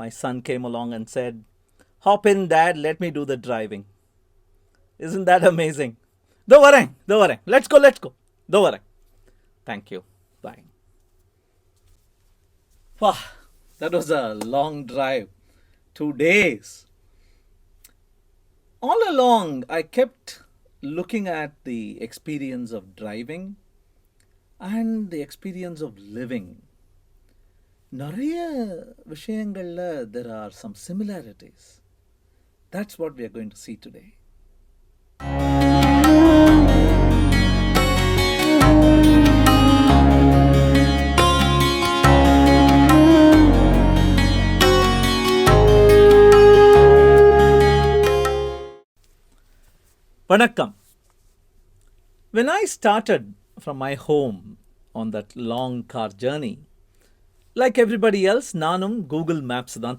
my son came along and said, "Hop in, Dad, let me do the driving." Isn't that amazing? Do vareng, do vareng. Let's go, let's go. Do vareng. Thank you. Bye. Wow, that was a long drive. 2 days. All along, I kept looking at the experience of driving and the experience of living. நிறைய விஷயங்கள்ல there are some similarities. That's what we are going to see today. Vanakkam. When I started from my home on that long car journey, like everybody else, நானும் Google maps தான்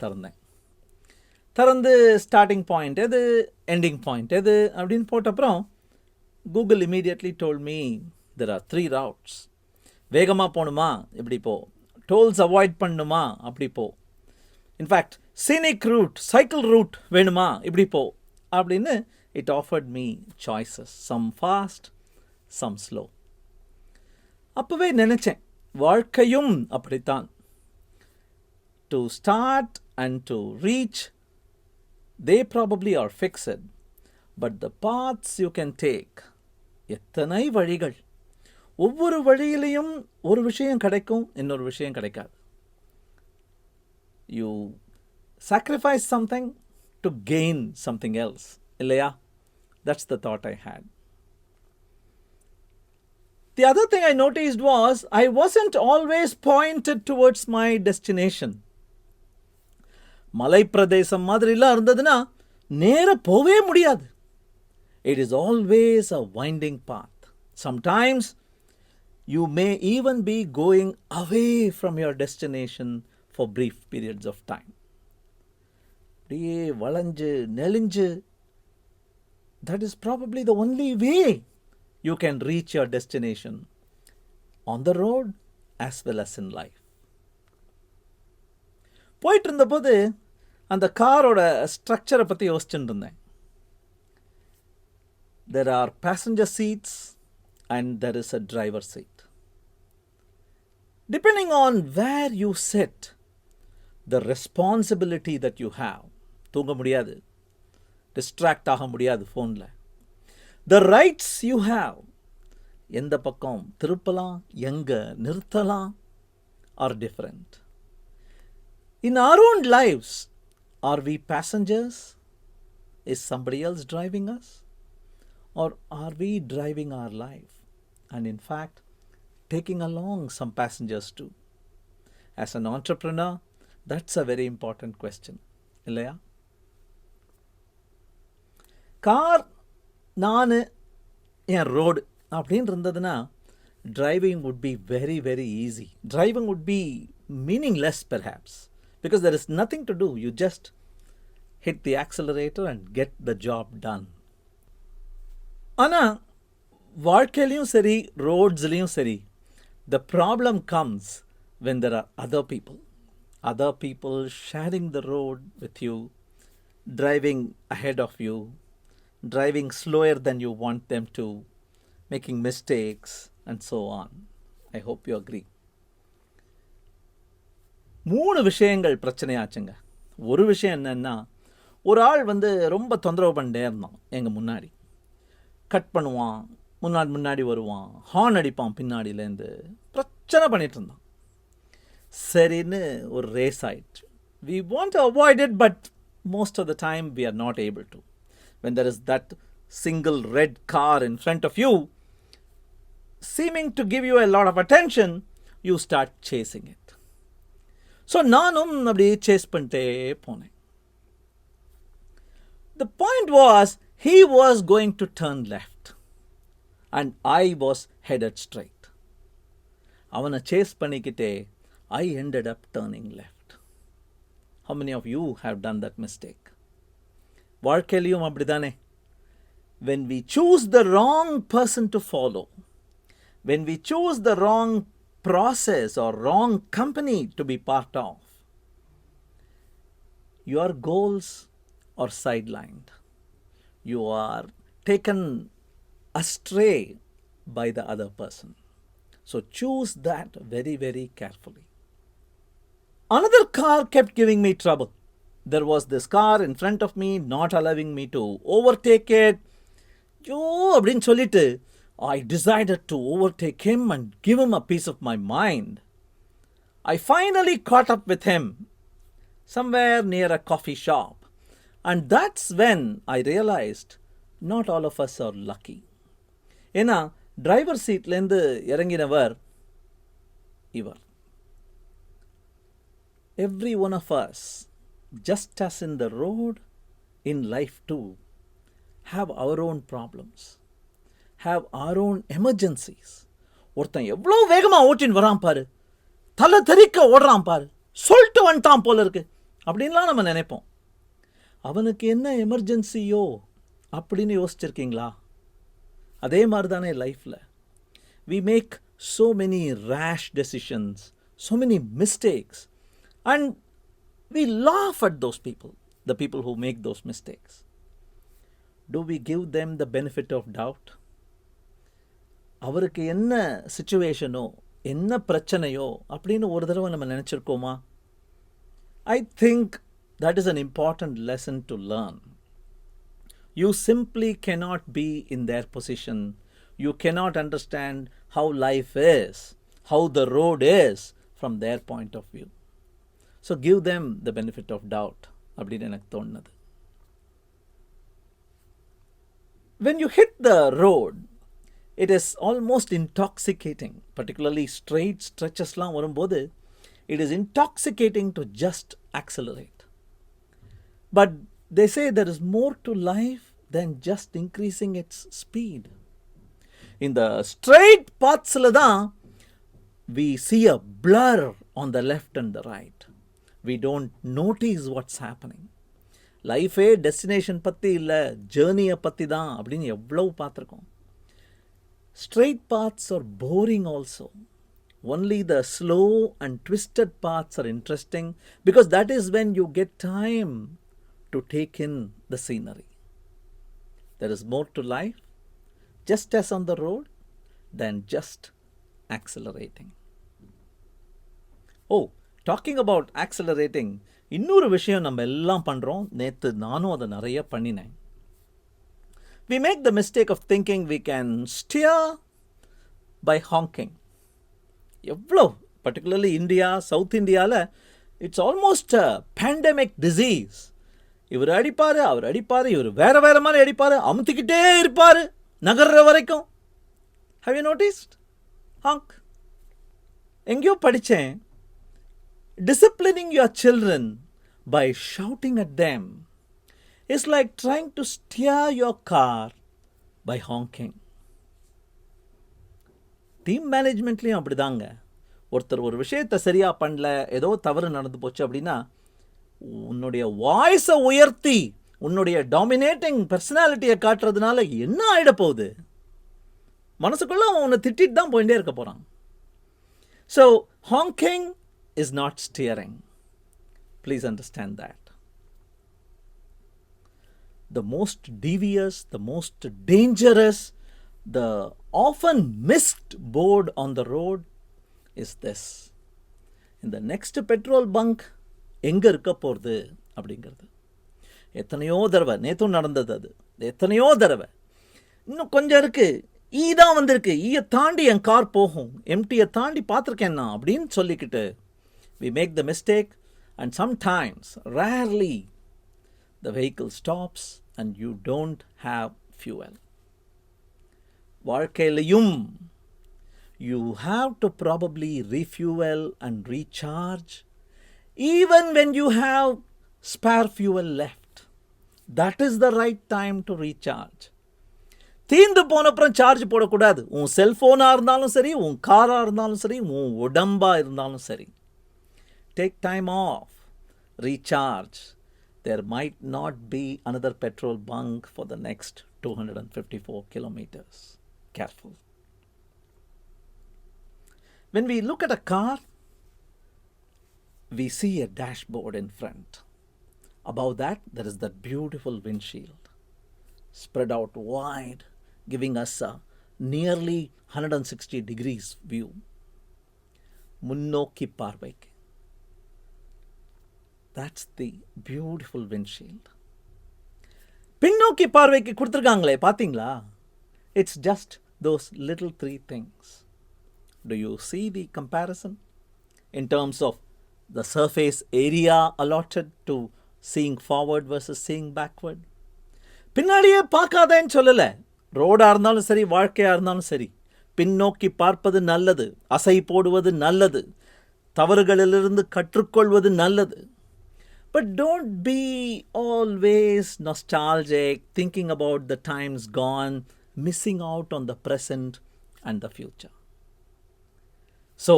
திறந்து starting point எது ending point எது அப்படின்னு போட்டப்புறம் Google immediately told me there are 3 routes. வேகமாக போகணுமா இப்படி போ, டோல்ஸ் அவாய்ட் பண்ணணுமா அப்படி போ, in fact scenic route cycle route வேணுமா இப்படி போ அப்படின்னு it offered me choices, some fast, some slow. அப்பவே நினைச்சேன் வாழ்க்கையும் அப்படித்தான். To start and to reach, they probably are fixed, but the paths you can take, எத்தனை வழிகள். ஒவ்வொரு வழியிலையும் ஒரு விஷயம் கிடைக்கும், இன்னொரு விஷயம் கிடைக்காது. You sacrifice something to gain something else. இல்லையா? That's the thought I had. The other thing I noticed was I wasn't always pointed towards my destination. மலை பிரதேசம் மாதிரிலாம் இருந்ததுன்னா நேர போவே முடியாது. It is always a winding path. Sometimes you may even be going away from your destination for brief periods of time. அப்படியே வளைஞ்சு நெளிஞ்சு, that is probably the only way you can reach your destination on the road as well as in life. போயிட்டு இருந்தபோது அந்த காரோட ஸ்ட்ரக்சரை பற்றி யோசிச்சுட்டு இருந்தேன். There are passenger seats and there is a driver seat. Depending on where you sit, the responsibility that you have, தூங்க முடியாது, டிஸ்ட்ராக்ட் ஆக முடியாது ஃபோனில். த ரைட்ஸ் யூ ஹாவ், எந்த பக்கம் திருப்பலாம், எங்கே நிறுத்தலாம், are different. In our own lives, are we passengers? Is somebody else driving us? Or are we driving our life? And in fact, taking along some passengers too. As an entrepreneur, that's a very important question. இல்லையா? Car நான் என் road அப்படின்னு இருந்ததுன்னா driving would be very, very easy. Driving would be meaningless perhaps because there is nothing to do. You just hit the accelerator and get the job done. ஆனால் வாழ்க்கையிலையும் சரி ரோட்ஸ்லேயும் சரி, the problem comes when there are other people sharing the road with you, driving ahead of you, driving slower than you want them to, making mistakes and so on. I hope you agree. 3 விஷயங்கள் பிரச்சனையாச்சுங்க. ஒரு விஷயம் என்னன்னா, ஒரு ஆள் ரொம்ப தொந்தரவு பண்ணிட்டே இருந்தான். எங்கள் முன்னாடி கட் பண்ணுவான், முன்னாடி வருவான், ஹார்ன் அடிப்பான், பின்னாடியிலேருந்து பிரச்சனை பண்ணிட்டு இருந்தான். சரின்னு ஒரு ரேஸ் ஆயிடுச்சு. We want to avoid it, but most of the time we are not able to. When there is that single red car in front of you, seeming to give you a lot of attention, you start chasing it. So நானும் அப்படியே chase பண்ணிட்டே போனேன். The point was, he was going to turn left and I was headed straight. அவனை chase பண்ணிக்கிட்டே I ended up turning left. How many of you have done that mistake? வாழ்க்கையிலையும் அப்படிதானே. When we choose the wrong person to follow, when we choose the wrong process or wrong company to be part of, your goals are sidelined. You are taken astray by the other person. So choose that very, very carefully. Another car kept giving me trouble. There was this car in front of me, not allowing me to overtake it. அப்படின்னு சொல்லிட்டு I decided to overtake him and give him a piece of my mind. I finally caught up with him somewhere near a coffee shop. And that's when I realized not all of us are lucky. ஏன்னா driver சீட்லேருந்து இறங்கினவர் இவர். Every one of us, just as in the road, in life too, have our own problems, have our own emergencies. ஒருத்தன் எவ்வளோ வேகமாக ஓட்டின்னு வரான் பாரு, தலை தெறிக்க ஓடுறான் பாரு, சொல்லிட்டு வந்துட்டான் போல இருக்கு அப்படின்லாம் நம்ம நினைப்போம். அவனுக்கு என்ன எமர்ஜென்சியோ அப்படின்னு யோசிச்சிருக்கீங்களா? அதே மாதிரி தானே லைஃப்பில் we make so many rash decisions, so many mistakes, and we laugh at those people, the people who make those mistakes. Do we give them the benefit of doubt? அவருக்கு என்ன சிச்சுவேஷனோ என்ன பிரச்சனையோ அப்படின்னு ஒரு தடவை நம்ம நினச்சிருக்கோமா? I think that is an important lesson to learn. You simply cannot be in their position. You cannot understand how life is, how the road is from their point of view. So give them the benefit of doubt. அப்படின்னு எனக்கு தோணுது. When you hit the road, it is almost intoxicating, particularly straight stretchesலாம் வரும்போது it is intoxicating to just accelerate. But they say there is more to life than just increasing its speed. In the straight paths தான் we see a blur on the left and the right. We don't notice what's happening. லைஃபே destination பற்றி இல்லை, ஜேர்னியை பற்றி தான் அப்படின்னு எவ்வளவு பார்த்துருக்கோம். Straight paths are boring also. Only the slow and twisted paths are interesting because that is when you get time to take in the scenery. There is more to life, just as on the road, than just accelerating. Oh, talking about accelerating, இன்னொரு விஷயம் நம்ம எல்லாம் பண்ணுறோம். நேற்று நானும் அதை நிறைய பண்ணினேன். We make the mistake of thinking we can steer by honking. எவ்வளோ, particularly India, South Indiaவில், it's almost a pandemic disease. இவர் அடிப்பார், அவர் அடிப்பார், இவர் வேற வேற மாதிரி அடிப்பார், அமுத்திக்கிட்டே இருப்பார் நகர்ற வரைக்கும். Have you noticed? Honk. எங்கேயோ படித்தேன், disciplining your children by shouting at them is like trying to steer your car by honking. Team மேனேஜ்மெண்ட்லேயும் அப்படி தாங்க. ஒருத்தர் ஒரு விஷயத்தை சரியாக பண்ணல, ஏதோ தவறு நடந்து போச்சு அப்படின்னா உன்னுடைய வாய்ஸை உயர்த்தி உன்னுடைய டாமினேட்டிங் பர்சனாலிட்டியை காட்டுறதுனால என்ன ஆகிட போகுது? மனசுக்குள்ள உன்னை திட்டிட்டு தான் போயிட்டே இருக்க போகிறான். So hanging is not steering. Please understand that. The most devious, the most dangerous, the often missed board on the road is this. In the next petrol bunk, எங்கே இருக்க போகிறது அப்படிங்கிறது. எத்தனையோ தடவை, நேற்றும் நடந்தது அது, எத்தனையோ தடவை. இன்னும் கொஞ்சம் இருக்குது, ஈ தான் வந்திருக்கு, ஈயை தாண்டி என் கார் போகும், எம்டியை தாண்டி பார்த்துருக்கேன் நான் அப்படின்னு சொல்லிக்கிட்டு we make the mistake, and sometimes, rarely, the vehicle stops and you don't have fuel. வாழ்க்கையிலையும் you have to probably refuel and recharge even when you have spare fuel left. That is the right time to recharge. தீர்ந்து போனப்புறம் charge போடக்கூடாது. உன் செல்ஃபோனாக இருந்தாலும் சரி, உன் காராக இருந்தாலும் சரி, உன் உடம்பாக இருந்தாலும் சரி. Take time off, recharge. There might not be another petrol bunk for the next 254 kilometers. Careful. When we look at a car, we see a dashboard in front. Above that, there is that beautiful windshield, spread out wide, giving us a nearly 160 degrees view. முன்னோக்கி பார்வைக்கு. That's the beautiful windshield. பின்னோக்கி பார்வைக்கு கொடுத்துருக்காங்களே பார்த்தீங்களா? It's just those little three things. Do you see the comparison in terms of the surface area allotted to seeing forward versus seeing backward? பின்னாடியே பார்க்காதேன்னு சொல்லலை. ரோடாக இருந்தாலும் சரி, வாழ்க்கையாக இருந்தாலும் சரி, பின்னோக்கி பார்ப்பது நல்லது, அசை போடுவது நல்லது, தவறுகளிலிருந்து கற்றுக்கொள்வது நல்லது. But don't be always nostalgic, thinking about the times gone, missing out on the present and the future. So,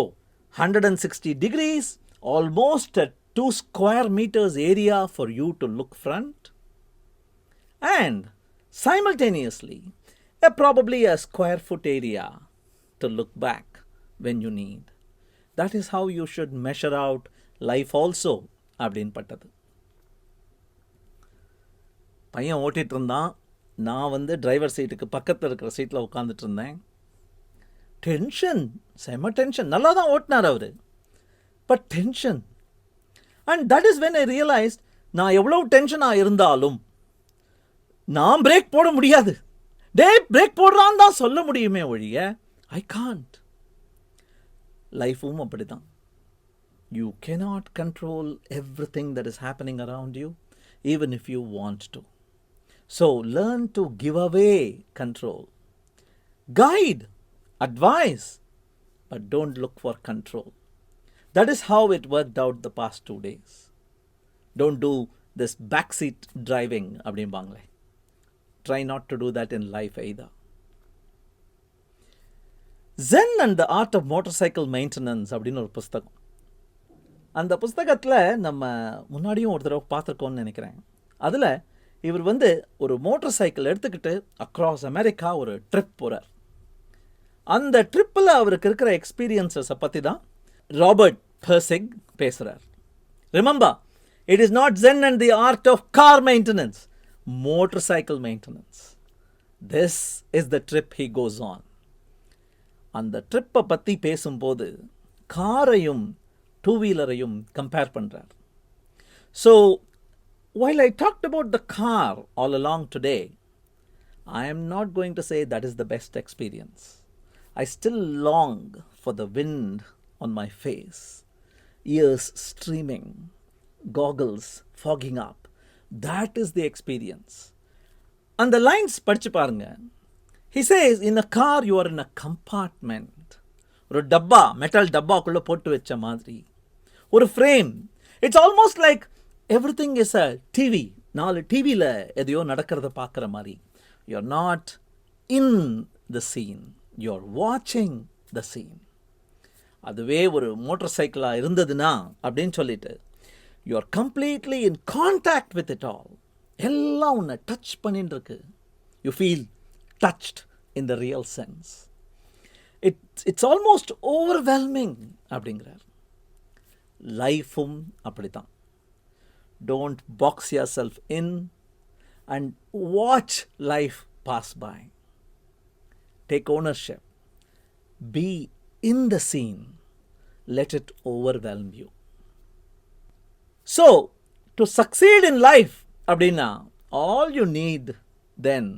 160 degrees, almost a 2 square meters area for you to look front, and simultaneously, probably a square foot area to look back when you need. That is how you should measure out life also. அப்படின்னு பட்டது. பையன் ஓட்டிகிட்டு இருந்தான். நான் driver சீட்டுக்கு பக்கத்தில் இருக்கிற சீட்டில் உட்காந்துட்டு இருந்தேன். டென்ஷன், செம டென்ஷன். நல்லா தான் ஓட்டினார் அவர், but tension. And that is when I realised, நான் எவ்வளோ டென்ஷனாக இருந்தாலும் நான் பிரேக் போட முடியாது. பிரேக் போடுறான்னு தான் சொல்ல முடியுமே ஒழிய ஐ காண்ட். லைஃபும் அப்படி தான். You cannot control everything that is happening around you, even if you want to. So learn to give away control. Guide, advise, but don't look for control. That is how it worked out the past 2 days. Don't do this backseat driving, அப்படிம்பாங்களே. Try not to do that in life either. Zen and the Art of Motorcycle Maintenance அப்படின்னு ஒரு புஸ்தகம். அந்த புஸ்தகத்தில் நம்ம முன்னாடியும் ஒரு தடவை பார்த்துருக்கோன்னு நினைக்கிறேன். அதில் இவர் ஒரு மோட்டார் சைக்கிள் எடுத்துக்கிட்டு அக்ராஸ் அமெரிக்கா ஒரு ட்ரிப் போகிறார். அந்த ட்ரிப்பில் அவருக்கு இருக்கிற எக்ஸ்பீரியன்ஸஸை பற்றி தான் ராபர்ட் பெர்சிக் பேசுகிறார். Remember, it is not Zen and the Art of Car Maintenance, motorcycle maintenance. This is the trip he goes on. அந்த ட்ரிப்பை பற்றி பேசும்போது காரையும் டூ-வீலரையும் கம்பேர் பண்ணுறார். So while I talked about the car all along today, I am not going to say that is the best experience. I still long for the wind on my face, ears streaming, goggles fogging up. That is the experience. And the lines படிச்சு பாருங்க. He says, in a car you are in a compartment. ஒரு டப்பா, metal டப்பாக்குள்ளே போட்டு வச்ச மாதிரி ஒரு frame. It's almost like everything is a TV. 4 டிவியில் எதையோ நடக்கிறத பார்க்குற மாதிரி. You are not in the scene, you are வாட்சிங் த சீன். அதுவே ஒரு மோட்டார் சைக்கிளாக இருந்ததுன்னா அப்படின்னு சொல்லிட்டு you are completely in contact with it all. எல்லாம் உன்னை டச் பண்ணிட்டு இருக்கு. You feel touched in the real sense. It's almost overwhelming அப்படிங்கிறார். லைஃபும் அப்படி தான். Don't box yourself in and watch life pass by. Take ownership. Be in the scene. Let it overwhelm you. So to succeed in life அப்படின்னா all you need then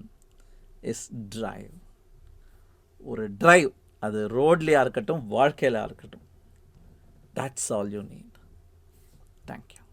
is drive. ஒரு drive, அது ரோட்லையாக இருக்கட்டும், வாழ்க்கையில இருக்கட்டும். That's all you need. Thank you.